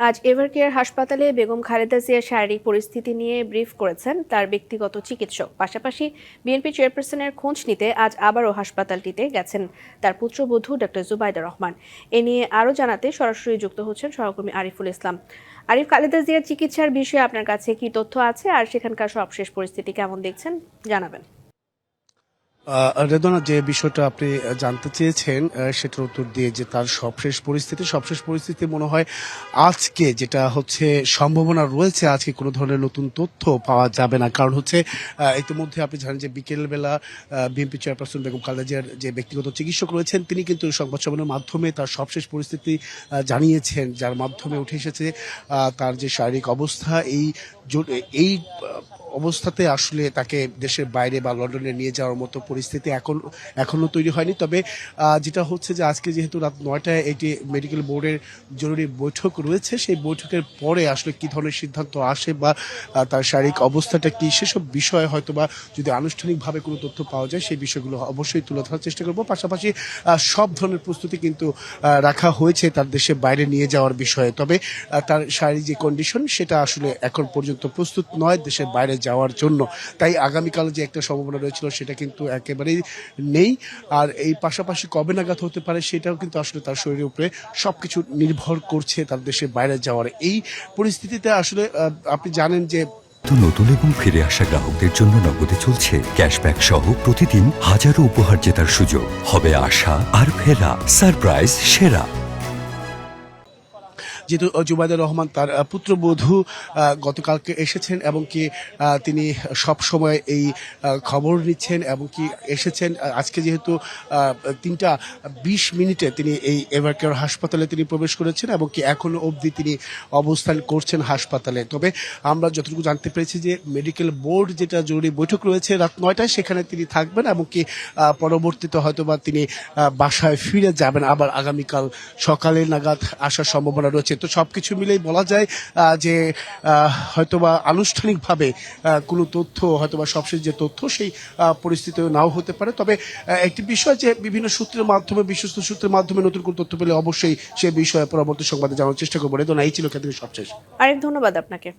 আজ এভারকেয়ার হাসপাতালে বেগম খালেদা জিয়ার শারীরিক পরিস্থিতি নিয়ে ব্রিফ করেছেন তার ব্যক্তিগত চিকিৎসক। পাশাপাশি বিএনপি চেয়ারপারসনের খোঁজ নিতে আজ আবারও হাসপাতালটিতে গেছেন তার পুত্রবধূ ডক্টর জুবাইদা রহমান। এ নিয়ে আরও জানাতে সরাসরি যুক্ত হচ্ছেন সহকর্মী আরিফুল ইসলাম। আরিফ, খালেদা জিয়ার চিকিৎসার বিষয়ে আপনার কাছে কি তথ্য আছে আর সেখানকার সবশেষ পরিস্থিতি কেমন দেখছেন জানাবেন। রেদনা, যে বিষয়টা আপনি জানতে চেয়েছেন সেটার উত্তর দিয়ে যে তার সবশেষ পরিস্থিতি মনে হয় আজকে যেটা হচ্ছে সম্ভাবনা রয়েছে, আজকে কোনো ধরনের নতুন তথ্য পাওয়া যাবে না। কারণ হচ্ছে ইতিমধ্যে আপনি জানেন যে বিকেলবেলা বিএনপি চেয়ারপারসন বেগম খালেদা জিয়ার যে ব্যক্তিগত চিকিৎসক রয়েছেন তিনি কিন্তু সংবাদ সম্মেলনের মাধ্যমে তার সবশেষ পরিস্থিতি জানিয়েছেন, যার মাধ্যমে উঠে এসেছে তার যে শারীরিক অবস্থা। এই অবস্থাতে আসলে তাকে দেশের বাইরে বা লন্ডনে নিয়ে যাওয়ার মতো পরিস্থিতি এখনো তৈরি হয়নি। তবে যেটা হচ্ছে যে আজকে যেহেতু রাত 9টায় এটি মেডিকেল বোর্ডের জরুরি বৈঠক রয়েছে, সেই বৈঠকের পরে আসলে কি ধরনের সিদ্ধান্ত আসে বা তার শারীরিক অবস্থাটা কি, সেসব বিষয়ে হয়তো বা যদি আনুষ্ঠানিকভাবে কোনো তথ্য পাওয়া যায় সেই বিষয়গুলো অবশ্যই তুলে ধরার চেষ্টা করব। পাশাপাশি সব ধরনের প্রস্তুতি কিন্তু রাখা হয়েছে তার দেশের বাইরে নিয়ে যাওয়ার বিষয়ে। তবে তার শারীরিক যে কন্ডিশন সেটা আসলে এখন পর্যন্ত প্রস্তুত নয় দেশের বাইরে যাওয়ার জন্য। তাই আগামীকাল যে একটা সম্ভাবনা রয়েছিল সেটা কিন্তু একেবারেই নেই। আর এই পাশাপাশি কবে নাগাদ হতে পারে সেটাও কিন্তু আসলে তার শরীরের উপরে সবকিছু নির্ভর করছে তার দেশের বাইরে যাওয়ার। এই পরিস্থিতিতে আসলে আপনি জানেন যে নতুন এবং ফিরে আসা গ্রাহকদের জন্য নগদে চলছে ক্যাশব্যাক সহ প্রতিদিন হাজারো উপহার জেতার সুযোগ। হবে আশা আর ফেরা, সারপ্রাইজ সেরা। যেহেতু জুবাইদা রহমান তার পুত্রবধূ গতকালকে এসেছেন এবং কি তিনি সব সময় এই খবর নিচ্ছেন এবং কি এসেছেন আজকে যেহেতু 3:20 তিনি এই এভারকেয়ার হাসপাতালে তিনি প্রবেশ করেছেন এবং কি এখনো অবধি তিনি অবস্থান করছেন হাসপাতালে। তবে আমরা যতটুকু জানতে পেরেছি যে মেডিকেল বোর্ড যেটা জরুরি বৈঠক রয়েছে রাত 9টায়, সেখানে তিনি থাকবেন এবং কি পরবর্তীতে হয়তোবা তিনি বাসায় ফিরে যাবেন আবার আগামীকাল সকালে নাগাদ আসার সম্ভাবনা রয়েছে। তো সবকিছু মিলেই বলা যায় যে হয়তোবা আনুষ্ঠানিকভাবে কোনো তথ্য, হয়তোবা সবশেষ যে তথ্য সেই পরিস্থিতি নাও হতে পারে। তবে একটি বিষয় যে বিভিন্ন সূত্রের মাধ্যমে, বিশ্বস্ত সূত্রের মাধ্যমে নতুন কোনো তথ্য পেলে অবশ্যই সে বিষয়ে পরবর্তী সংবাদে জানার চেষ্টা করবো। রেদনা, এই ছিল সবশেষ। আরেক ধন্যবাদ আপনাকে।